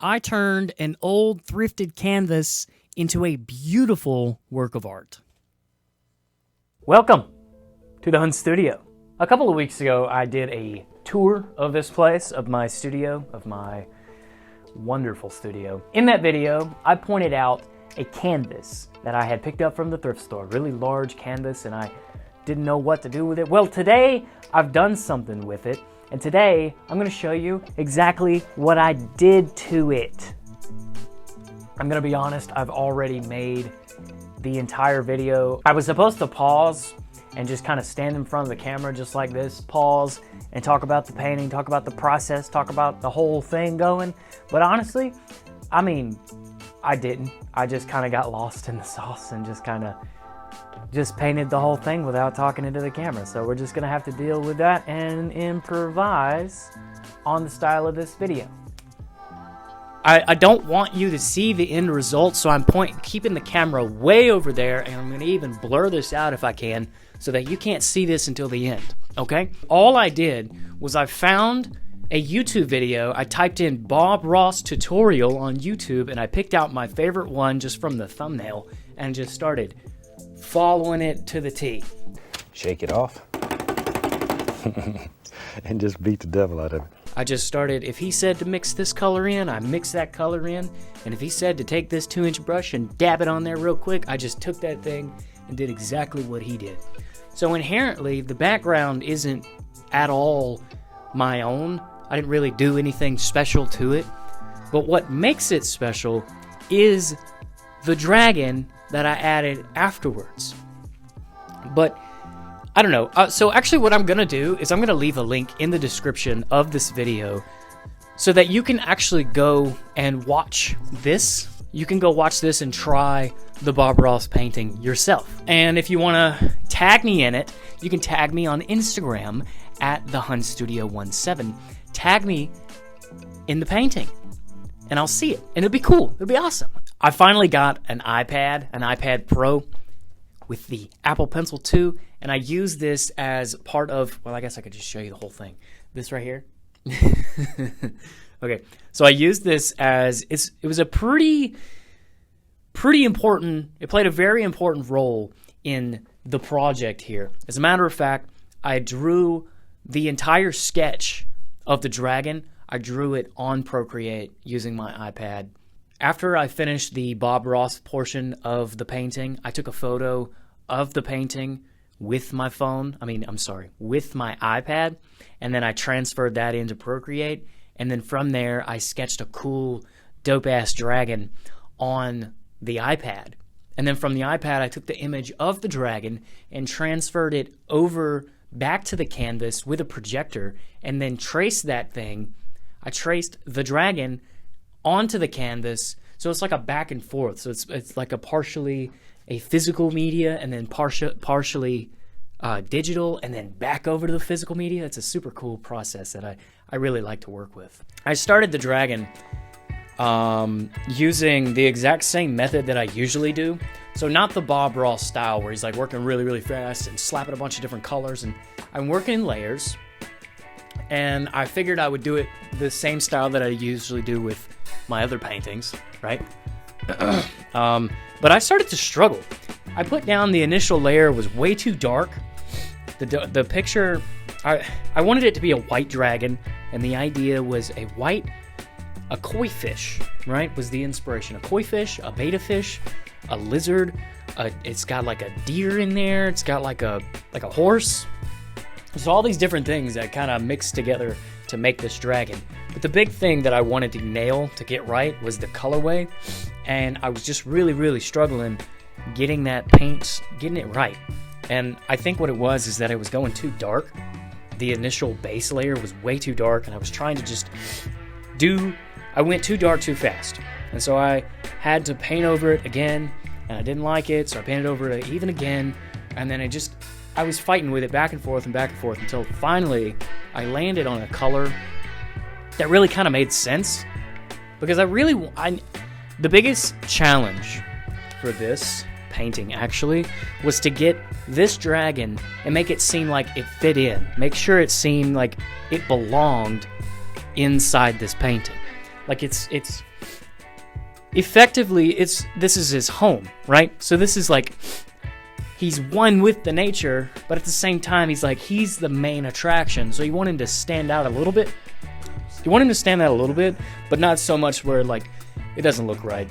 I turned an old thrifted canvas into a beautiful work of art. Welcome to the Hunt Studio. A couple of weeks ago, I did a tour of this place, of my studio, of my wonderful studio. In that video, I pointed out a canvas that I had picked up from the thrift store, a really large canvas, and I didn't know what to do with it. Well, today, I've done something with it, and today, I'm gonna show you exactly what I did to it. I'm gonna be honest, I've already made the entire video. I was supposed to pause and just kind of stand in front of the camera just like this, pause and talk about the painting, talk about the process, talk about the whole thing going. But honestly, I mean, I didn't. I just kind of got lost in the sauce and just painted the whole thing without talking into the camera. So we're just gonna have to deal with that and improvise on the style of this video. I don't want you to see the end result, so I'm keeping the camera way over there, and I'm gonna even blur this out if I can, so that you can't see this until the end, okay? All I did was I found a YouTube video. I typed in Bob Ross tutorial on YouTube, and I picked out my favorite one just from the thumbnail, and just started following it to the T. Shake it off and just beat the devil out of it. I just started, if he said to mix this color in, I mixed that color in, and if he said to take this 2-inch brush and dab it on there real quick, I just took that thing and did exactly what he did. So inherently, the background isn't at all my own. I didn't really do anything special to it, but what makes it special is the dragon that I added afterwards. But I don't know. So actually what I'm going to do is I'm going to leave a link in the description of this video so that you can actually go and watch this. You can go watch this and try the Bob Ross painting yourself. And if you want to tag me in it, you can tag me on Instagram at thehuntstudio17. Tag me in the painting and I'll see it. And it'll be cool. It'll be awesome. I finally got an iPad Pro with the Apple Pencil 2, and I use this as part of, well, I guess I could just show you the whole thing. This right here. Okay, so I used this as, it was a pretty important, it played a very important role in the project here. As a matter of fact, I drew the entire sketch of the dragon. I drew it on Procreate using my iPad. After I finished the Bob Ross portion of the painting, I took a photo of the painting with my phone. With my iPad, and then I transferred that into Procreate, and then from there I sketched a cool, dope-ass dragon on the iPad. And then from the iPad, I took the image of the dragon and transferred it over back to the canvas with a projector, and then traced that thing. I traced the dragon onto the canvas, so it's like a back and forth. So it's like a partially a physical media, and then partially digital, and then back over to the physical media. It's a super cool process that I really like to work with. I started the dragon using the exact same method that I usually do. So not the Bob Ross style where he's like working really, really fast and slapping a bunch of different colors. And I'm working in layers. And I figured I would do it the same style that I usually do with my other paintings, right? But I started to struggle. I put down the initial layer was way too dark. The picture, I wanted it to be a white dragon, and the idea was a koi fish, right, was the inspiration. A koi fish, a betta fish, a lizard, it's got like a deer in there, it's got like a horse. So all these different things that kind of mixed together to make this dragon. But the big thing that I wanted to nail, to get right, was the colorway. And I was just really, really struggling getting it right. And I think what it was is that it was going too dark. The initial base layer was way too dark, and I was trying to just I went too dark too fast. And so I had to paint over it again, and I didn't like it, so I painted over it even again. And then I was fighting with it back and forth until finally I landed on a color that really kind of made sense. Because the biggest challenge for this painting actually was to get this dragon and make it seem like it fit in. Make sure it seemed like it belonged inside this painting. Like it's effectively, this is his home, right? So this is like, he's one with the nature, but at the same time, he's the main attraction. So you want him to stand out a little bit. You want him to stand out a little bit, but not so much where like it doesn't look right.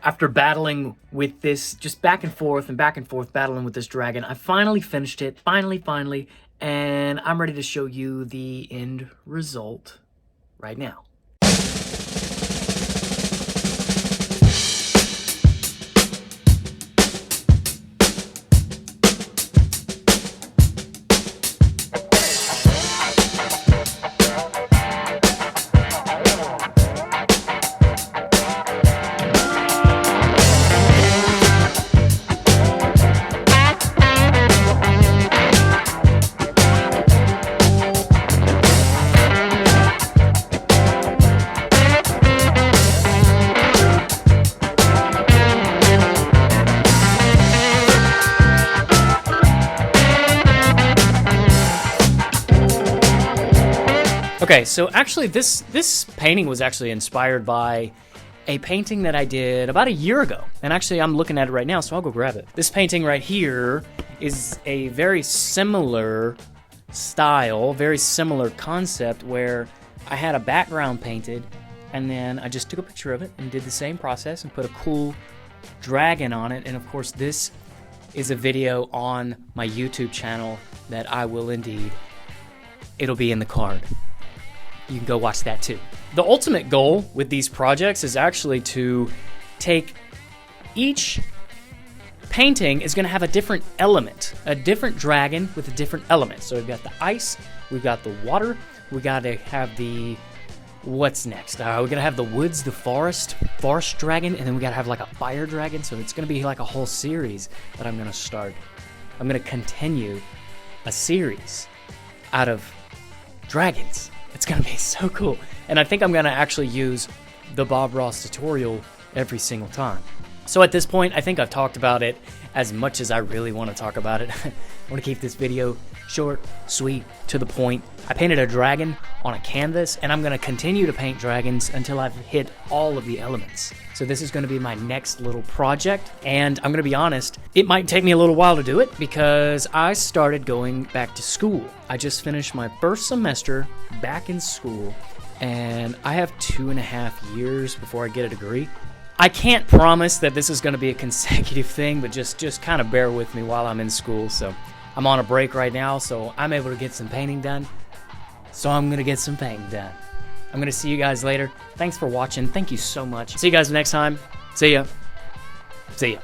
After battling with this, just back and forth, battling with this dragon, I finally finished it, finally, and I'm ready to show you the end result right now. Okay, so actually this painting was actually inspired by a painting that I did about a year ago. And actually I'm looking at it right now, so I'll go grab it. This painting right here is a very similar style, very similar concept where I had a background painted and then I just took a picture of it and did the same process and put a cool dragon on it. And of course this is a video on my YouTube channel that I will indeed, it'll be in the card. You can go watch that too. The ultimate goal with these projects is actually to take each painting is going to have a different element, a different dragon with a different element. So we've got the ice, we've got the water, we got to have the, what's next? We're going to have the woods, the forest dragon, and then we got to have like a fire dragon. So it's going to be like a whole series that I'm going to start. I'm going to continue a series out of dragons. It's going to be so cool. And I think I'm going to actually use the Bob Ross tutorial every single time. So at this point, I think I've talked about it as much as I really want to talk about it. I want to keep this video short, sweet, to the point. I painted a dragon on a canvas, and I'm going to continue to paint dragons until I've hit all of the elements. So this is going to be my next little project, and I'm going to be honest, it might take me a little while to do it because I started going back to school. I just finished my first semester back in school, and I have 2.5 years before I get a degree. I can't promise that this is going to be a consecutive thing, but just kind of bear with me while I'm in school. So I'm on a break right now, so I'm able to get some painting done. So I'm going to get some painting done. I'm going to see you guys later. Thanks for watching. Thank you so much. See you guys next time. See ya. See ya.